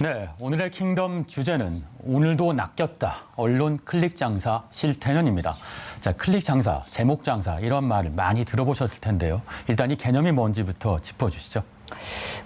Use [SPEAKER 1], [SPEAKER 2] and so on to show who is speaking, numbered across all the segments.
[SPEAKER 1] 네, 오늘의 킹덤 주제는 오늘도 낚였다. 언론 클릭 장사 실태는입니다. 자, 클릭 장사, 제목 장사 이런 말을 많이 들어보셨을 텐데요. 일단 이 개념이 뭔지부터 짚어주시죠.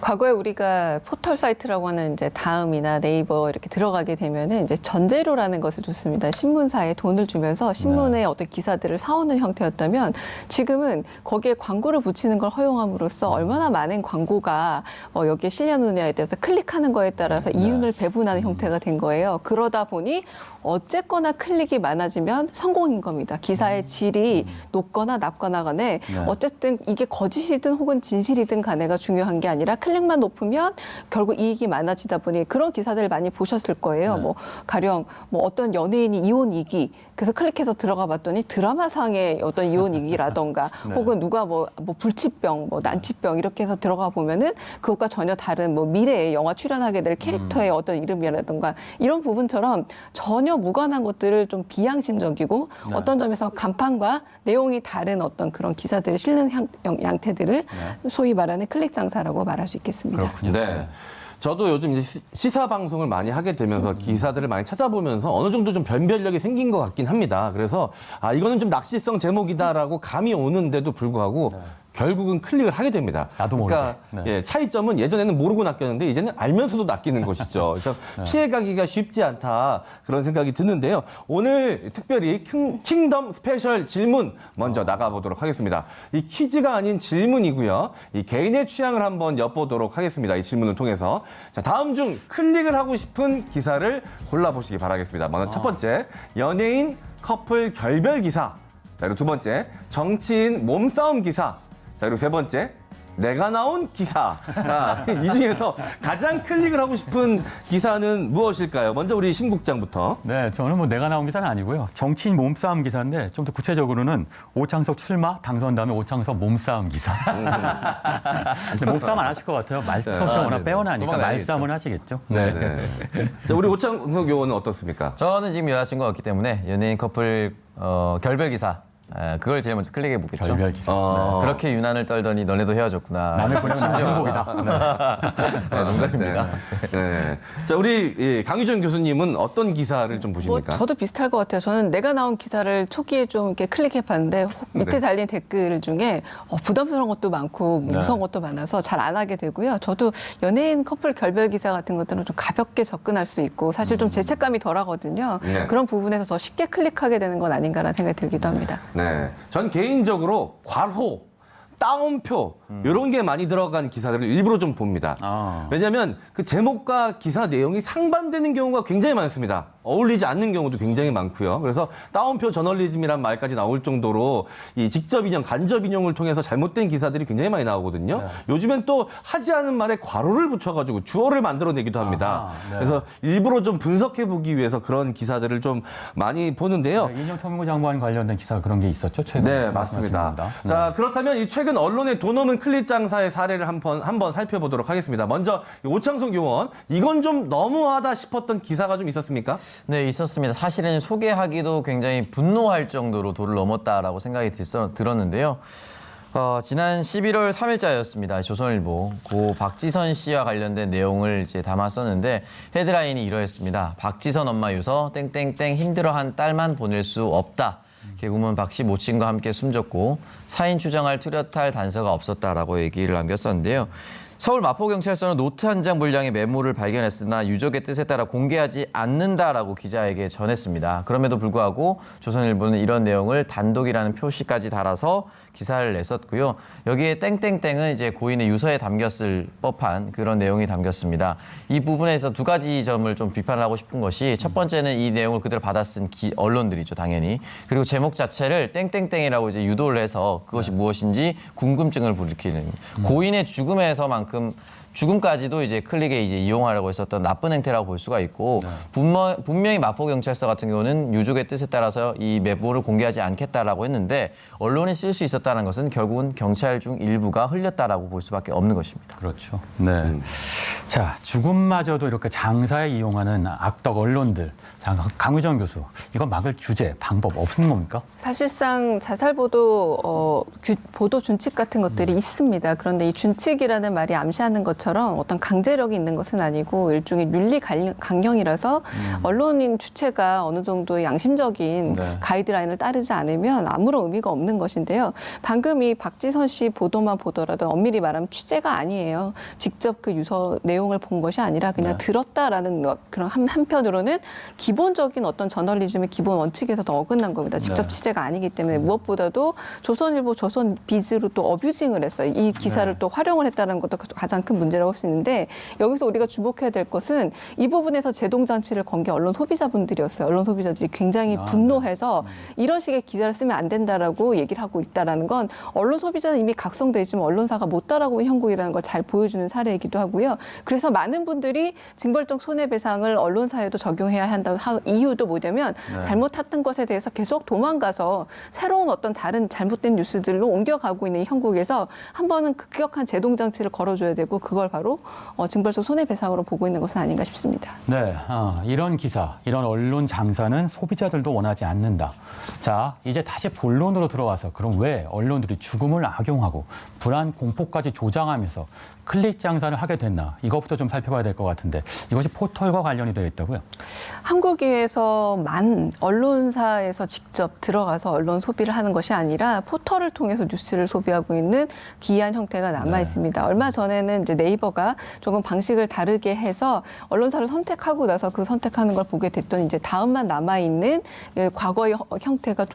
[SPEAKER 2] 과거에 우리가 포털 사이트라고 하는 이제 다음이나 네이버 이렇게 들어가게 되면은 이제 전재료라는 것을 줬습니다. 신문사에 돈을 주면서 신문의 어떤 기사들을 사오는 형태였다면 지금은 거기에 광고를 붙이는 걸 허용함으로써 얼마나 많은 광고가 여기에 실려느냐에 대해서 클릭하는 거에 따라서 이윤을 배분하는 형태가 된 거예요. 그러다 보니 어쨌거나 클릭이 많아지면 성공인 겁니다. 기사의 질이 높거나 낮거나 간에 어쨌든 이게 거짓이든 혹은 진실이든 간에가 중요한 게 아니라 클릭만 높으면 결국 이익이 많아지다 보니 그런 기사들을 많이 보셨을 거예요. 뭐 가령 뭐 어떤 연예인이 이혼 위기 그래서 클릭해서 들어가 봤더니 드라마상의 어떤 이혼 위기라던가 혹은 누가 뭐 불치병, 뭐 난치병 이렇게 해서 들어가 보면은 그것과 전혀 다른 뭐 미래에 영화 출연하게 될 캐릭터의 어떤 이름이라던가 이런 부분처럼 전혀 무관한 것들을 좀 비양심적이고 어떤 점에서 간판과 내용이 다른 어떤 그런 기사들을 실는 양태들을 소위 말하는 클릭 장사라고 말할 수 있겠습니다.
[SPEAKER 3] 그렇군요. 네. 저도 요즘 이제 시사 방송을 많이 하게 되면서 기사들을 많이 찾아보면서 어느 정도 좀 변별력이 생긴 것 같긴 합니다. 그래서 이거는 좀 낚시성 제목이다라고 감이 오는데도 불구하고 결국은 클릭을 하게 됩니다.
[SPEAKER 1] 나도 모르게.
[SPEAKER 3] 그러니까 예, 차이점은 예전에는 모르고 낚였는데 이제는 알면서도 낚이는 것이죠. 그래서 피해가기가 쉽지 않다 그런 생각이 드는데요. 오늘 특별히 킹덤 스페셜 질문 먼저 나가보도록 하겠습니다. 이 퀴즈가 아닌 질문이고요. 이 개인의 취향을 한번 엿보도록 하겠습니다. 이 질문을 통해서. 자, 다음 중 클릭을 하고 싶은 기사를 골라보시기 바라겠습니다. 먼저 첫 번째, 연예인 커플 결별 기사. 자, 그리고 두 번째, 정치인 몸싸움 기사. 자, 그리고 세 번째, 내가 나온 기사. 이 중에서 가장 클릭을 하고 싶은 기사는 무엇일까요? 먼저 우리 신 국장부터.
[SPEAKER 1] 네, 저는 뭐 내가 나온 기사는 아니고요. 정치인 몸싸움 기사인데 좀 더 구체적으로는 오창석 출마 당선 다음에 오창석 몸싸움 기사. 몸싸움 안 하실 것 같아요. 말씀없이 워낙 빼어나니까 말싸움을 하시겠죠.
[SPEAKER 3] 네. 자, 우리 오창석 의원은 어떻습니까?
[SPEAKER 4] 저는 지금 여자친구가 없기 때문에 연예인 커플 결별 기사 그걸 제일 먼저 클릭해 보겠죠.
[SPEAKER 1] 결별 기사.
[SPEAKER 4] 그렇게 유난을 떨더니 너네도 헤어졌구나.
[SPEAKER 1] 남의 보내면 행복이다.
[SPEAKER 4] 농담입니다.
[SPEAKER 3] 네. 자, 우리 강유정 교수님은 어떤 기사를 좀
[SPEAKER 2] 뭐
[SPEAKER 3] 보십니까?
[SPEAKER 2] 저도 비슷할 것 같아요. 저는 내가 나온 기사를 초기에 좀 이렇게 클릭해 봤는데 밑에 달린 댓글 중에 부담스러운 것도 많고 무서운 것도 많아서 잘 안 하게 되고요. 저도 연예인 커플 결별 기사 같은 것들은 좀 가볍게 접근할 수 있고 사실 좀 죄책감이 덜하거든요. 그런 부분에서 더 쉽게 클릭하게 되는 건 아닌가라는 생각이 들기도 합니다.
[SPEAKER 3] 네. 전 개인적으로 괄호, 따옴표 이런 게 많이 들어간 기사들을 일부러 좀 봅니다. 왜냐하면 그 제목과 기사 내용이 상반되는 경우가 굉장히 많습니다. 어울리지 않는 경우도 굉장히 많고요. 그래서 따옴표 저널리즘이란 말까지 나올 정도로 이 직접 인용, 간접 인용을 통해서 잘못된 기사들이 굉장히 많이 나오거든요. 요즘엔 또 하지 않은 말에 괄호를 붙여가지고 주어를 만들어내기도 합니다. 그래서 일부러 좀 분석해보기 위해서 그런 기사들을 좀 많이 보는데요.
[SPEAKER 1] 인형청문고 장관 관련된 기사가 그런 게 있었죠, 최근에.
[SPEAKER 3] 네, 맞습니다.
[SPEAKER 1] 말씀하신
[SPEAKER 3] 자, 그렇다면 이 최근 언론의 돈 없는 클릭 장사의 사례를 한번 살펴보도록 하겠습니다. 먼저 오창석 의원, 이건 좀 너무하다 싶었던 기사가 좀 있었습니까?
[SPEAKER 4] 네, 있었습니다. 사실은 소개하기도 굉장히 분노할 정도로 도를 넘었다라고 생각이 들었는데요. 지난 11월 3일자였습니다. 조선일보 고 박지선 씨와 관련된 내용을 이제 담았었는데 헤드라인이 이러했습니다. 박지선 엄마 유서 땡땡땡 힘들어한 딸만 보낼 수 없다. 개구먼 박 씨 모친과 함께 숨졌고 사인 추정할 뚜렷할 단서가 없었다라고 얘기를 남겼었는데요. 서울 마포경찰서는 노트 한 장 분량의 메모를 발견했으나 유족의 뜻에 따라 공개하지 않는다라고 기자에게 전했습니다. 그럼에도 불구하고 조선일보는 이런 내용을 단독이라는 표시까지 달아서 기사를 냈었고요. 여기에 땡땡땡은 이제 고인의 유서에 담겼을 법한 그런 내용이 담겼습니다. 이 부분에서 두 가지 점을 좀 비판을 하고 싶은 것이 첫 번째는 이 내용을 그대로 받아 쓴 언론들이죠, 당연히. 그리고 제목 자체를 땡땡땡이라고 이제 유도를 해서 그것이 무엇인지 궁금증을 불러일으키는 고인의 죽음에서만큼 죽음까지도 이제 클릭에 이제 이용하려고 했었던 나쁜 행태라고 볼 수가 있고 분명히 마포경찰서 같은 경우는 유족의 뜻에 따라서 이 메모를 공개하지 않겠다라고 했는데 언론이 쓸 수 있었다는 것은 결국은 경찰 중 일부가 흘렸다라고 볼 수밖에 없는 것입니다.
[SPEAKER 1] 그렇죠. 네. 자, 죽음마저도 이렇게 장사에 이용하는 악덕 언론들. 자, 강유정 교수, 이거 막을 규제, 방법 없는 겁니까?
[SPEAKER 2] 사실상 자살 보도 보도 준칙 같은 것들이 있습니다. 그런데 이 준칙이라는 말이 암시하는 것처럼 어떤 강제력이 있는 것은 아니고 일종의 윤리 강령이라서 언론인 주체가 어느 정도의 양심적인
[SPEAKER 3] 네.
[SPEAKER 2] 가이드라인을 따르지 않으면 아무런 의미가 없는 것인데요. 방금 이 박지선 씨 보도만 보더라도 엄밀히 말하면 취재가 아니에요. 직접 그 유서 내용을 본 것이 아니라 그냥
[SPEAKER 1] 네.
[SPEAKER 2] 들었다라는 그런 한편으로는 기본적인 어떤 저널리즘의 기본 원칙에서도 어긋난 겁니다. 직접
[SPEAKER 1] 네.
[SPEAKER 2] 취재가 아니기 때문에 무엇보다도 조선일보, 조선비즈로 또 어뷰징을 했어요. 이 기사를
[SPEAKER 1] 네.
[SPEAKER 2] 또 활용을 했다는 것도 가장 큰 문제라고 할 수 있는데 여기서 우리가 주목해야 될 것은 이 부분에서 제동장치를 건 게 언론 소비자분들이었어요. 언론 소비자들이 굉장히 분노해서 이런 식의 기사를 쓰면 안 된다라고 얘기를 하고 있다라는 건 언론 소비자는 이미 각성돼 있지만 언론사가 못 따라오는 형국이라는 걸 잘 보여주는 사례이기도 하고요. 그래서 많은 분들이 징벌적 손해배상을 언론사에도 적용해야 한다는 이유도 뭐냐면 잘못했던 것에 대해서 계속 도망가서 새로운 어떤 다른 잘못된 뉴스들로 옮겨가고 있는 이 형국에서 한 번은 급격한 제동장치를 걸어줘야 되고 그걸 바로 징벌적 손해배상으로 보고 있는 것은 아닌가 싶습니다.
[SPEAKER 1] 네, 이런 기사, 이런 언론 장사는 소비자들도 원하지 않는다. 자, 이제 다시 본론으로 들어와서 그럼 왜 언론들이 죽음을 악용하고 불안 공포까지 조장하면서 클릭 장사를 하게 됐나? 이것부터 좀 살펴봐야 될 것 같은데 이것이 포털과 관련이 되어 있다고요?
[SPEAKER 2] 한국에서만 언론사에서 직접 들어가서 언론 소비를 하는 것이 아니라 포털을 통해서 뉴스를 소비하고 있는 기이한 형태가 남아 있습니다. 얼마 전에는 이제 네이버가 조금 방식을 다르게 해서 언론사를 선택하고 나서 그 선택하는 걸 보게 됐더니 이제 다음만 남아 있는 과거의 형태가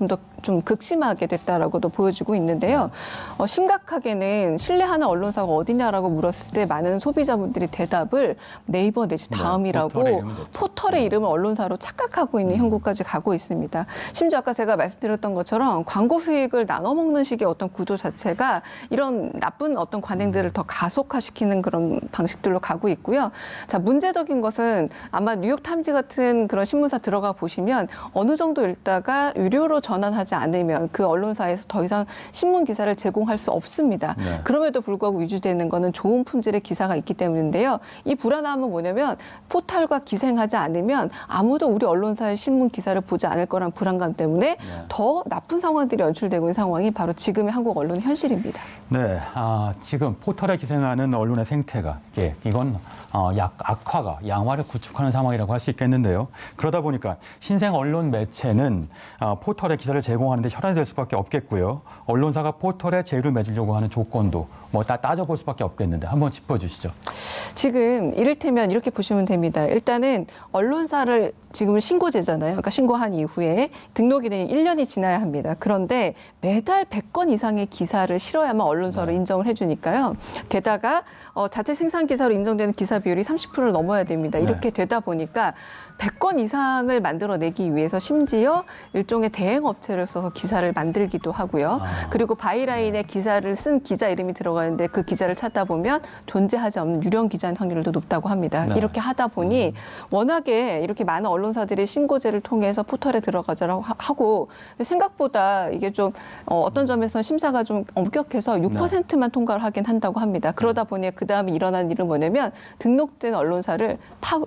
[SPEAKER 2] 좀 극심하게 됐다라고도 보여지고 있는데요. 심각하게는 신뢰하는 언론사가 어디냐라고 물었을 때 많은 소비자분들이 대답을 네이버 내지 다음이라고
[SPEAKER 1] 포털의 이름은 됐죠.
[SPEAKER 2] 포털의 이름을 언론사로 착각하고 있는 형국까지 가고 있습니다. 심지어 아까 제가 말씀드렸던 것처럼 광고 수익을 나눠 먹는 식의 어떤 구조 자체가 이런 나쁜 어떤 관행들을 더 가속화시키는 그런 방식들로 가고 있고요. 자, 문제적인 것은 아마 뉴욕 타임즈 같은 그런 신문사 들어가 보시면 어느 정도 읽다가 유료로 전환하지 않으면 그 언론사에서 더 이상 신문 기사를 제공할 수 없습니다.
[SPEAKER 1] 네.
[SPEAKER 2] 그럼에도 불구하고 유지되는 거는 좋은 품질의 기사가 있기 때문인데요. 이 불안함은 뭐냐면 포털과 기생하지 않으면 아무도 우리 언론사의 신문 기사를 보지 않을 거란 불안감 때문에 더 나쁜 상황들이 연출되고 있는 상황이 바로 지금의 한국 언론의 현실입니다.
[SPEAKER 1] 네, 지금 포털에 기생하는 언론의 생태가 이건 악화가 양화를 구축하는 상황이라고 할 수 있겠는데요. 그러다 보니까 신생 언론 매체는 포털에 기사를 제공하는 데 혈안이 될 수밖에 없겠고요. 언론사가 포털에 제휴를 맺으려고 하는 조건도 뭐 다 따져볼 수밖에 없겠는데 한번 짚어주시죠.
[SPEAKER 2] 지금 이를테면 이렇게 보시면 됩니다. 일단은 언론사를 지금 신고제잖아요. 그러니까 신고한 이후에 등록이 된 1년이 지나야 합니다. 그런데 매달 100건 이상의 기사를 실어야만 언론사로 인정을 해주니까요. 게다가 자체 생산 기사로 인정되는 기사 비율이 30%를 넘어야 됩니다. 이렇게 되다 보니까 100건 이상을 만들어내기 위해서 심지어 일종의 대행 업체를 써서 기사를 만들기도 하고요. 그리고 바이라인에 기사를 쓴 기자 이름이 들어가는데 그 기자를 찾다 보면 존재하지 않는 유령 기자인 확률도 높다고 합니다.
[SPEAKER 1] 네.
[SPEAKER 2] 이렇게 하다 보니 워낙에 이렇게 많은 언론사들이 신고제를 통해서 포털에 들어가자라고 하고 생각보다 이게 좀 어떤 점에서 심사가 좀 엄격해서 6%만 통과를 하긴 한다고 합니다. 그러다 보니 그 다음에 일어난 일은 뭐냐면 등록된 언론사를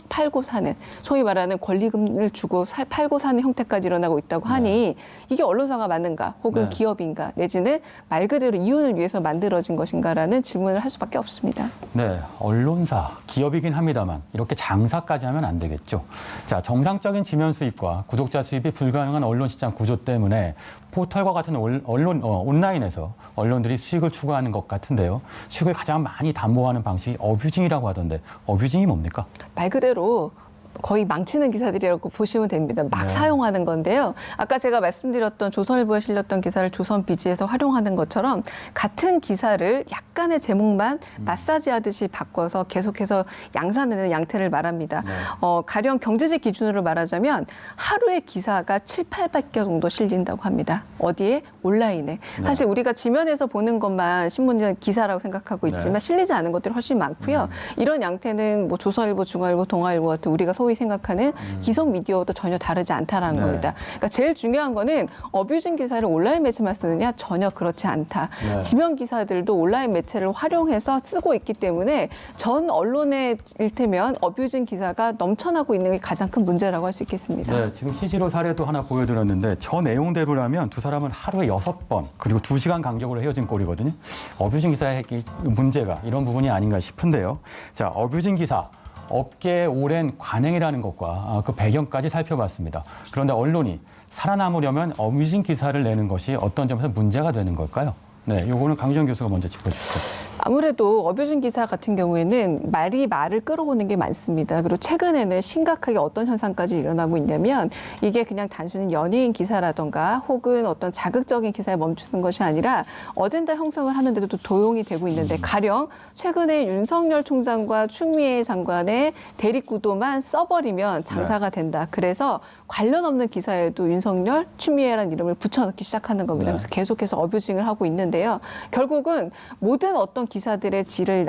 [SPEAKER 2] 팔고 사는 소위 말하는 권리금을 주고 팔고 사는 형태까지 일어나고 있다고 하니 이게 언론사가 맞는가 혹은 기업인가 내지는 말 그대로 이윤을 위해서 만들어진 것인가라는 질문을 할 수밖에 없습니다.
[SPEAKER 1] 네, 언론사, 기업이긴 합니다만 이렇게 장사까지 하면 안 되겠죠. 자, 정상적인 지면 수입과 구독자 수입이 불가능한 언론 시장 구조 때문에 포털과 같은 온라인에서 언론들이 수익을 추구하는 것 같은데요. 수익을 가장 많이 담보하는 방식이 어뷰징이라고 하던데 어뷰징이 뭡니까?
[SPEAKER 2] 말 그대로 거의 망치는 기사들이라고 보시면 됩니다. 막 사용하는 건데요. 아까 제가 말씀드렸던 조선일보에 실렸던 기사를 조선비지에서 활용하는 것처럼 같은 기사를 약간의 제목만 마사지하듯이 바꿔서 계속해서 양산하는 양태를 말합니다. 가령 경제지 기준으로 말하자면 하루에 기사가 7, 800개 정도 실린다고 합니다. 어디에? 온라인에. 사실 우리가 지면에서 보는 것만 신문이나 기사라고 생각하고 있지만 실리지 않은 것들이 훨씬 많고요. 이런 양태는 뭐 조선일보, 중앙일보, 동아일보 같은 우리가 소위 생각하는 기성 미디어도 전혀 다르지 않다라는
[SPEAKER 1] 네.
[SPEAKER 2] 겁니다. 그러니까 제일 중요한 거는 어뷰징 기사를 온라인 매체만 쓰느냐 전혀 그렇지 않다.
[SPEAKER 1] 네.
[SPEAKER 2] 지명 기사들도 온라인 매체를 활용해서 쓰고 있기 때문에 전 언론에 일테면 어뷰징 기사가 넘쳐나고 있는 게 가장 큰 문제라고 할 수 있겠습니다.
[SPEAKER 1] 네, 지금 CC로 사례도 하나 보여드렸는데 저 내용대로라면 두 사람은 하루에 6번 그리고 2시간 간격으로 헤어진 꼴이거든요. 어뷰징 기사의 이 문제가 이런 부분이 아닌가 싶은데요. 자, 어뷰징 기사. 업계의 오랜 관행이라는 것과 그 배경까지 살펴봤습니다. 그런데 언론이 살아남으려면 어뷰징 기사를 내는 것이 어떤 점에서 문제가 되는 걸까요? 네, 요거는 강주영 교수가 먼저 짚어주시죠.
[SPEAKER 2] 아무래도 어뷰징 기사 같은 경우에는 말이 말을 끌어오는 게 많습니다. 그리고 최근에는 심각하게 어떤 현상까지 일어나고 있냐면 이게 그냥 단순히 연예인 기사라던가 혹은 어떤 자극적인 기사에 멈추는 것이 아니라 어젠다 형성을 하는데도 도용이 되고 있는데 가령 최근에 윤석열 총장과 추미애 장관의 대립 구도만 써버리면 장사가 된다. 그래서 관련 없는 기사에도 윤석열, 추미애라는 이름을 붙여넣기 시작하는 겁니다. 그래서 계속해서 어뷰징을 하고 있는데요. 결국은 모든 어떤 기사들의 질을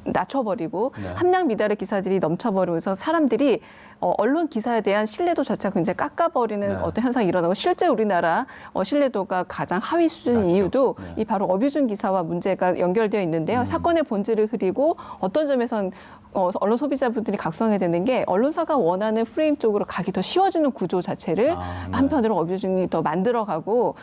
[SPEAKER 2] 낮춰버리고 함량 미달의 기사들이 넘쳐버리면서 사람들이 언론 기사에 대한 신뢰도 자체가 굉장히 깎아버리는 어떤 현상이 일어나고 실제 우리나라 신뢰도가 가장 하위 수준인 이유도 이 바로 어뷰징 기사와 문제가 연결되어 있는데요. 사건의 본질을 흐리고 어떤 점에선 언론 소비자분들이 각성해야 되는 게 언론사가 원하는 프레임 쪽으로 가기 더 쉬워지는 구조 자체를 한편으로 어뷰징이 더 만들어가고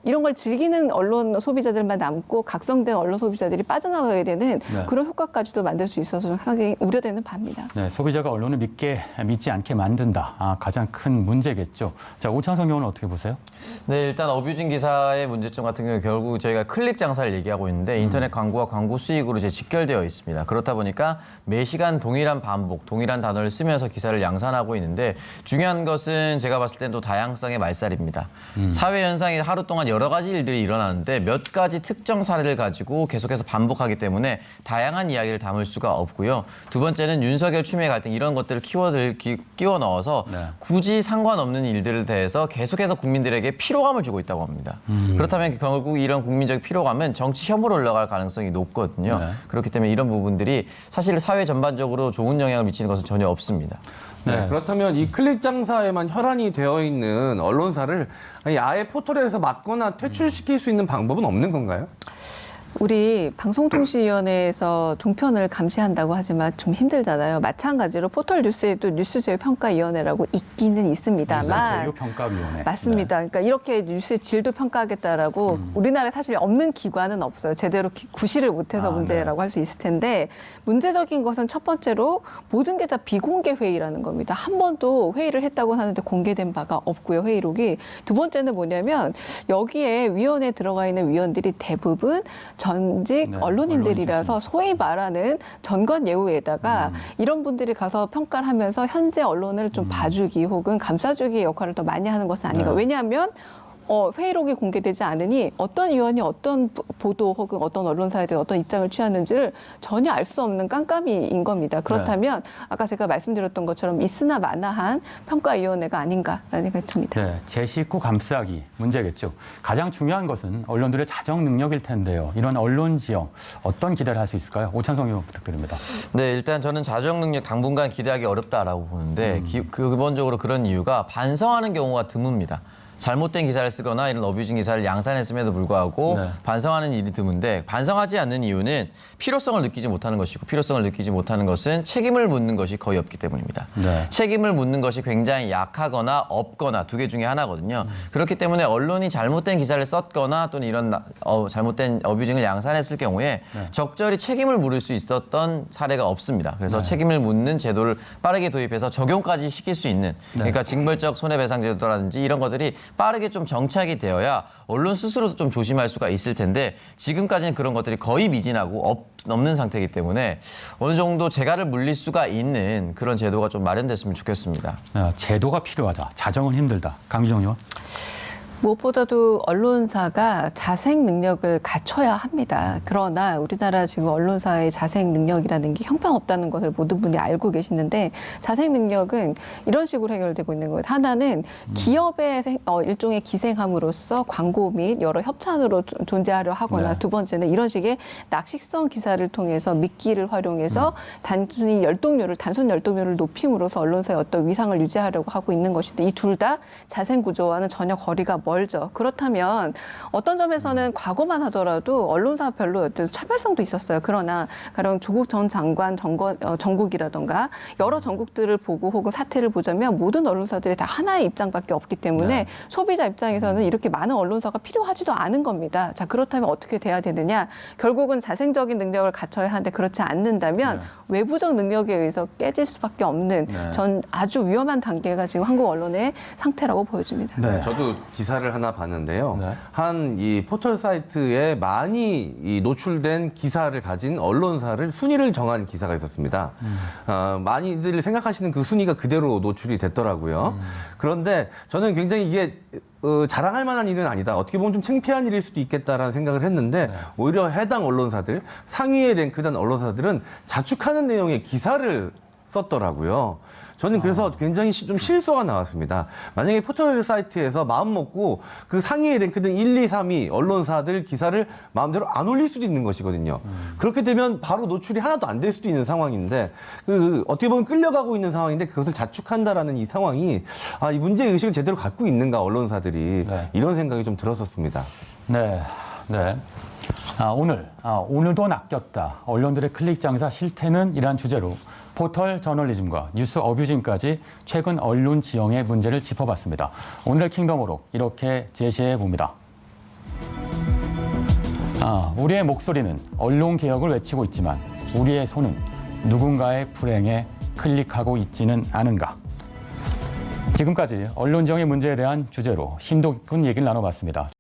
[SPEAKER 2] 이런 걸 즐기는 언론 소비자들만 남고 각성된 언론 소비자들이 빠져나가게 되는 그런 효과까지도 만들 수 있어서 상당히 우려되는 바입니다.
[SPEAKER 1] 네, 소비자가 언론을 믿지 않게 만든다. 가장 큰 문제겠죠. 자, 오창석 의원은 어떻게 보세요?
[SPEAKER 4] 네, 일단 어뷰징 기사의 문제점 같은 경우 결국 저희가 클릭 장사를 얘기하고 있는데 인터넷 광고와 광고 수익으로 이제 직결되어 있습니다. 그렇다 보니까 매 시간 동일한 반복, 동일한 단어를 쓰면서 기사를 양산하고 있는데 중요한 것은 제가 봤을 땐 또 다양성의 말살입니다. 사회 현상이 하루 동안 여러 가지 일들이 일어나는데 몇 가지 특정 사례를 가지고 계속해서 반복하기 때문에 다양한 이야기를 담을 수가 없고요. 두 번째는 윤석열 추미애 갈등 이런 것들을 키워드를 끼워 넣어서 굳이 상관없는 일들에 대해서 계속해서 국민들에게 피로감을 주고 있다고 합니다. 그렇다면 결국 이런 국민적 피로감은 정치 혐오로 올라갈 가능성이 높거든요. 그렇기 때문에 이런 부분들이 사실 사회 전반적으로 좋은 영향을 미치는 것은 전혀 없습니다.
[SPEAKER 3] 네. 그렇다면 이 클릭 장사에만 혈안이 되어 있는 언론사를 아예 포털에서 막거나 퇴출시킬 수 있는 방법은 없는 건가요?
[SPEAKER 2] 우리 방송통신위원회에서 종편을 감시한다고 하지만 좀 힘들잖아요. 마찬가지로 포털 뉴스에도 뉴스제휴 평가위원회라고 있기는 있습니다만
[SPEAKER 1] 뉴스제휴 평가위원회.
[SPEAKER 2] 맞습니다. 그러니까 이렇게 뉴스의 질도 평가하겠다라고 우리나라에 사실 없는 기관은 없어요. 제대로 구실을 못해서 문제라고 할 수 있을 텐데 문제적인 것은 첫 번째로 모든 게 다 비공개 회의라는 겁니다. 한 번도 회의를 했다고 하는데 공개된 바가 없고요. 회의록이. 두 번째는 뭐냐면 여기에 위원회에 들어가 있는 위원들이 대부분 전직 언론인들이라서 소위 말하는 전관 예우에다가 이런 분들이 가서 평가를 하면서 현재 언론을 좀 봐주기 혹은 감싸주기 역할을 더 많이 하는 것은 아닌가. 왜냐하면 회의록이 공개되지 않으니 어떤 의원이 어떤 보도 혹은 어떤 언론사에 대해 어떤 입장을 취하는지를 전혀 알 수 없는 깜깜이인 겁니다. 그렇다면 아까 제가 말씀드렸던 것처럼 있으나 마나한 평가위원회가 아닌가라는 생각이 듭니다.
[SPEAKER 1] 네, 제 식구 감싸기 문제겠죠. 가장 중요한 것은 언론들의 자정 능력일 텐데요. 이런 언론 지형 어떤 기대를 할 수 있을까요? 오찬성 의원 부탁드립니다.
[SPEAKER 4] 네, 일단 저는 자정 능력 당분간 기대하기 어렵다라고 보는데 기본적으로 그런 이유가 반성하는 경우가 드뭅니다. 잘못된 기사를 쓰거나 이런 어뷰징 기사를 양산했음에도 불구하고 반성하는 일이 드문데 반성하지 않는 이유는 필요성을 느끼지 못하는 것이고 필요성을 느끼지 못하는 것은 책임을 묻는 것이 거의 없기 때문입니다. 책임을 묻는 것이 굉장히 약하거나 없거나 두 개 중에 하나거든요. 그렇기 때문에 언론이 잘못된 기사를 썼거나 또는 이런 잘못된 어뷰징을 양산했을 경우에 적절히 책임을 물을 수 있었던 사례가 없습니다. 그래서 책임을 묻는 제도를 빠르게 도입해서 적용까지 시킬 수 있는 그러니까 징벌적 손해배상 제도라든지 이런 것들이 빠르게 좀 정착이 되어야 언론 스스로도 좀 조심할 수가 있을 텐데 지금까지는 그런 것들이 거의 미진하고 없는 상태이기 때문에 어느 정도 재갈을 물릴 수가 있는 그런 제도가 좀 마련됐으면 좋겠습니다.
[SPEAKER 1] 제도가 필요하다. 자정은 힘들다. 강기정 의원.
[SPEAKER 2] 무엇보다도 언론사가 자생 능력을 갖춰야 합니다. 그러나 우리나라 지금 언론사의 자생 능력이라는 게 형편없다는 것을 모든 분이 알고 계시는데 자생 능력은 이런 식으로 해결되고 있는 거예요. 하나는 기업의 일종의 기생함으로써 광고 및 여러 협찬으로 존재하려 하거나
[SPEAKER 1] 네.
[SPEAKER 2] 두 번째는 이런 식의 낚시성 기사를 통해서 미끼를 활용해서 단순 열동률을 높임으로써 언론사의 어떤 위상을 유지하려고 하고 있는 것인데 이 둘 다 자생 구조와는 전혀 거리가 멀죠. 그렇다면 어떤 점에서는 과거만 하더라도 언론사 별로 어떤 차별성도 있었어요. 그러나 가령 조국 전 장관 전국이라던가 여러 전국들을 보고 혹은 사태를 보자면 모든 언론사들이 다 하나의 입장밖에 없기 때문에
[SPEAKER 1] 네.
[SPEAKER 2] 소비자 입장에서는 이렇게 많은 언론사가 필요하지도 않은 겁니다. 자, 그렇다면 어떻게 돼야 되느냐? 결국은 자생적인 능력을 갖춰야 하는데 그렇지 않는다면
[SPEAKER 1] 네.
[SPEAKER 2] 외부적 능력에 의해서 깨질 수밖에 없는
[SPEAKER 1] 네.
[SPEAKER 2] 전 아주 위험한 단계가 지금 한국 언론의 상태라고 보여집니다.
[SPEAKER 1] 네.
[SPEAKER 3] 저도 기사를 하나 봤는데요.
[SPEAKER 1] 네.
[SPEAKER 3] 한 이 포털 사이트에 많이 이 노출된 기사를 가진 언론사를 순위를 정한 기사가 있었습니다. 많이들 생각하시는 그 순위가 그대로 노출이 됐더라고요. 그런데 저는 굉장히 이게 자랑할 만한 일은 아니다. 어떻게 보면 좀 창피한 일일 수도 있겠다라는 생각을 했는데 오히려 해당 언론사들, 상위에 랭크된 언론사들은 자축하는 내용의 기사를 썼더라고요. 저는 그래서 굉장히 좀 실소가 나왔습니다. 만약에 포털 사이트에서 마음 먹고 그 상위에 랭크된 1, 2, 3위 언론사들 기사를 마음대로 안 올릴 수도 있는 것이거든요. 그렇게 되면 바로 노출이 하나도 안 될 수도 있는 상황인데 어떻게 보면 끌려가고 있는 상황인데 그것을 자축한다라는 이 상황이 이 문제의식을 제대로 갖고 있는가 언론사들이
[SPEAKER 1] 네.
[SPEAKER 3] 이런 생각이 좀 들었었습니다.
[SPEAKER 1] 네. 네. 오늘도 낚였다. 언론들의 클릭 장사 실태는 이란 주제로 포털 저널리즘과 뉴스 어뷰징까지 최근 언론 지형의 문제를 짚어봤습니다. 오늘의 킹덤으로 이렇게 제시해 봅니다. 우리의 목소리는 언론 개혁을 외치고 있지만 우리의 손은 누군가의 불행에 클릭하고 있지는 않은가? 지금까지 언론 지형의 문제에 대한 주제로 심도 깊은 얘기를 나눠봤습니다.